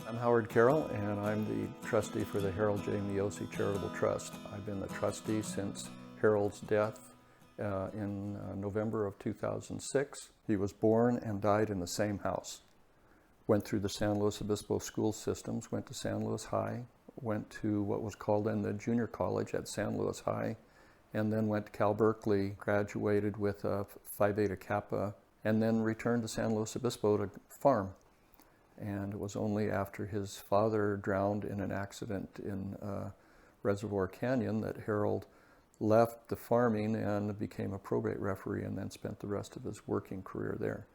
I'm Howard Carroll, and I'm the trustee for the Harold J. Miossi Charitable Trust. I've been the trustee since Harold's death in November of 2006. He was born and died in the same house. Went through the San Luis Obispo school systems, went to San Luis High, went to what was called then the junior college at San Luis High, and then went to Cal Berkeley, graduated with a Phi Beta Kappa, and then returned to San Luis Obispo to farm. And it was only after his father drowned in an accident in Reservoir Canyon that Harold left the farming and became a probate referee, and then spent the rest of his working career there.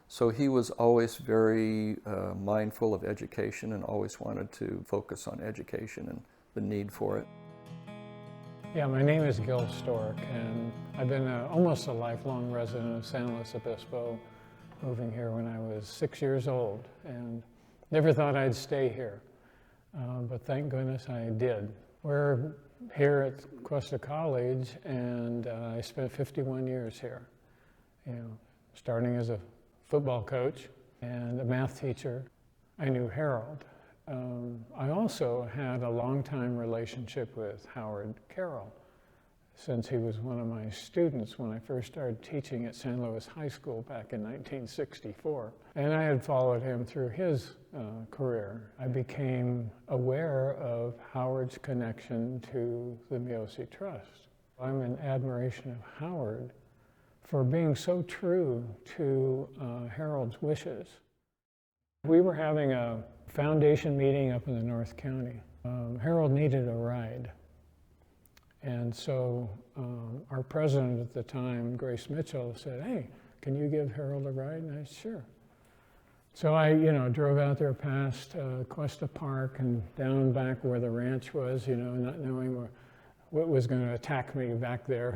So he was always very mindful of education and always wanted to focus on education and the need for it. Yeah, my name is Gil Stork, and I've been almost a lifelong resident of San Luis Obispo, moving here when I was 6 years old, and never thought I'd stay here, but thank goodness I did. We're here at Cuesta College, and I spent 51 years here, starting as a football coach and a math teacher. I knew Harold. I also had a long-time relationship with Howard Carroll, since he was one of my students when I first started teaching at San Luis High School back in 1964. And I had followed him through his career. I became aware of Howard's connection to the Miossi Trust. I'm in admiration of Howard for being so true to Harold's wishes. We were having a foundation meeting up in the North County. Harold needed a ride. And so our president at the time, Grace Mitchell, said, "Hey, can you give Harold a ride?" And I said, "Sure." So I, drove out there past Cuesta Park and down back where the ranch was, not knowing what was going to attack me back there.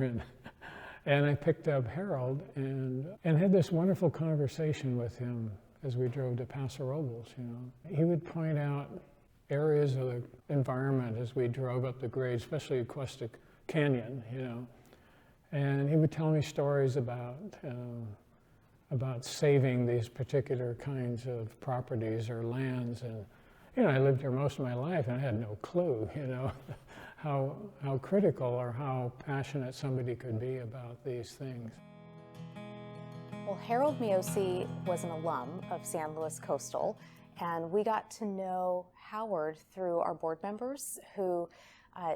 And I picked up Harold and had this wonderful conversation with him as we drove to Paso Robles. He would point out areas of the environment as we drove up the grade, especially Cuesta Canyon, and he would tell me stories about saving these particular kinds of properties or lands. And I lived here most of my life, and I had no clue, how critical or how passionate somebody could be about these things. Well, Harold Miossi was an alum of San Luis Coastal, and we got to know Howard through our board members who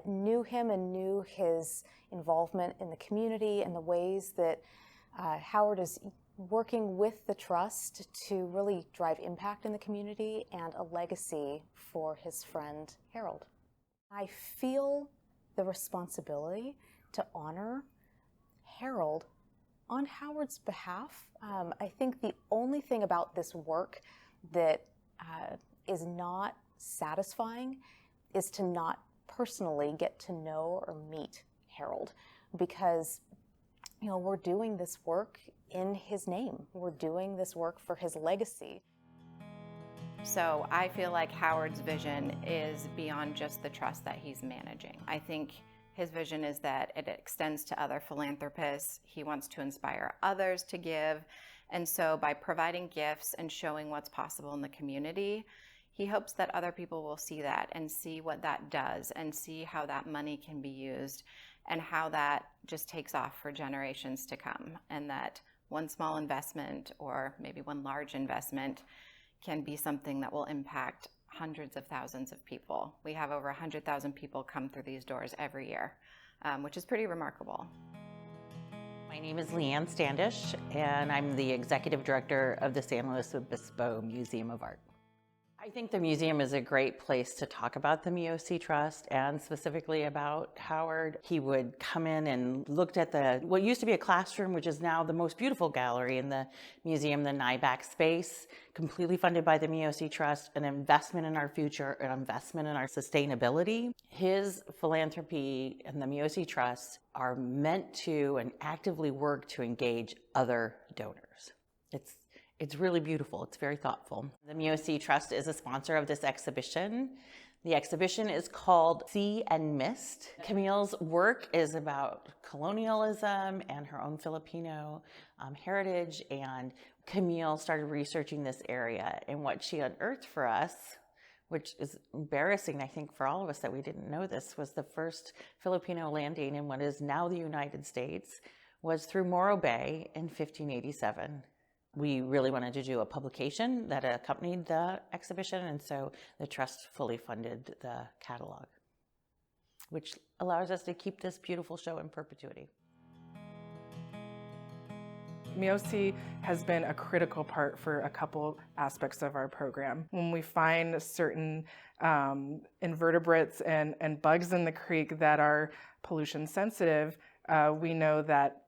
knew him and knew his involvement in the community and the ways that Howard is working with the trust to really drive impact in the community and a legacy for his friend Harold. I feel the responsibility to honor Harold on Howard's behalf. I think the only thing about this work that is not satisfying is to not personally get to know or meet Harold, because we're doing this work in his name. We're doing this work for his legacy. So I feel like Howard's vision is beyond just the trust that he's managing. I think his vision is that it extends to other philanthropists. He wants to inspire others to give. And so by providing gifts and showing what's possible in the community, he hopes that other people will see that and see what that does and see how that money can be used and how that just takes off for generations to come, and that one small investment or maybe one large investment can be something that will impact hundreds of thousands of people. We have over 100,000 people come through these doors every year, which is pretty remarkable. My name is Leanne Standish, and I'm the Executive Director of the San Luis Obispo Museum of Art. I think the museum is a great place to talk about the Miossi Trust and specifically about Howard. He would come in and looked at what used to be a classroom, which is now the most beautiful gallery in the museum, the Nyback space, completely funded by the Miossi Trust, an investment in our future, an investment in our sustainability. His philanthropy and the Miossi Trust are meant to and actively work to engage other donors. It's really beautiful. It's very thoughtful. The Miossi Trust is a sponsor of this exhibition. The exhibition is called Sea and Mist. Camille's work is about colonialism and her own Filipino heritage, and Camille started researching this area, and what she unearthed for us which is embarrassing, I think, for all of us that we didn't know this, was the first Filipino landing in what is now the United States, was through Morro Bay in 1587. We really wanted to do a publication that accompanied the exhibition, and so the Trust fully funded the catalog, which allows us to keep this beautiful show in perpetuity. Miossi has been a critical part for a couple aspects of our program. When we find certain invertebrates and bugs in the creek that are pollution sensitive, we know that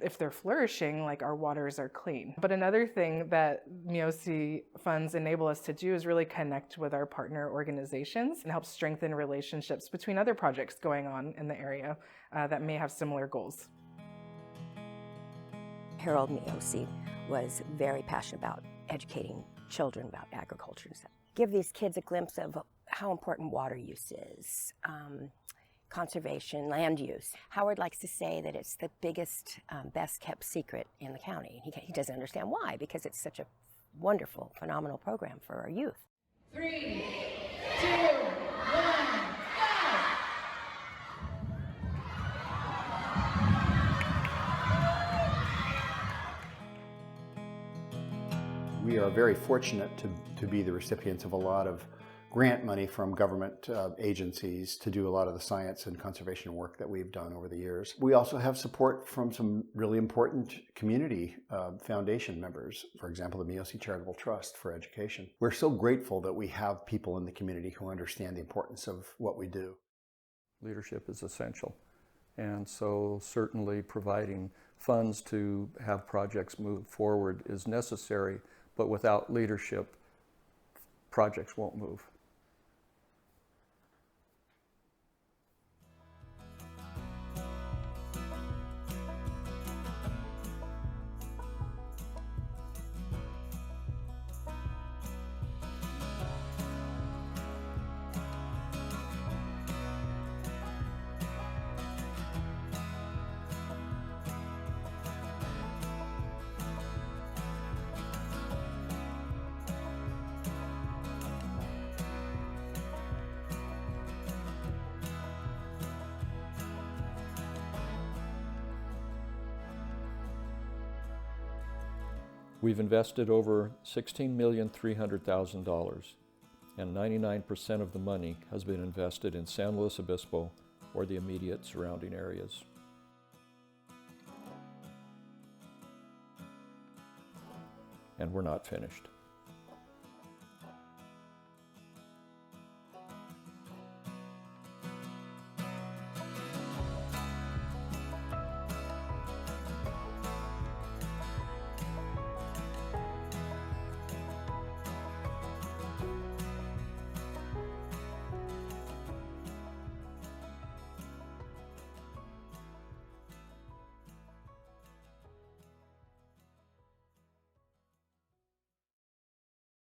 if they're flourishing, like, our waters are clean. But another thing that Miossi funds enable us to do is really connect with our partner organizations and help strengthen relationships between other projects going on in the area that may have similar goals. Harold Miossi was very passionate about educating children about agriculture and stuff. Give these kids a glimpse of how important water use is, conservation, land use. Howard likes to say that it's the biggest, best kept secret in the county. He doesn't understand why, because it's such a wonderful, phenomenal program for our youth. 3, 2, 1, go! We are very fortunate to be the recipients of a lot of grant money from government agencies to do a lot of the science and conservation work that we've done over the years. We also have support from some really important community foundation members, for example, the Miossi Charitable Trust for Education. We're so grateful that we have people in the community who understand the importance of what we do. Leadership is essential, and so certainly providing funds to have projects move forward is necessary, but without leadership, projects won't move. We've invested over $16,300,000, and 99% of the money has been invested in San Luis Obispo or the immediate surrounding areas. And we're not finished.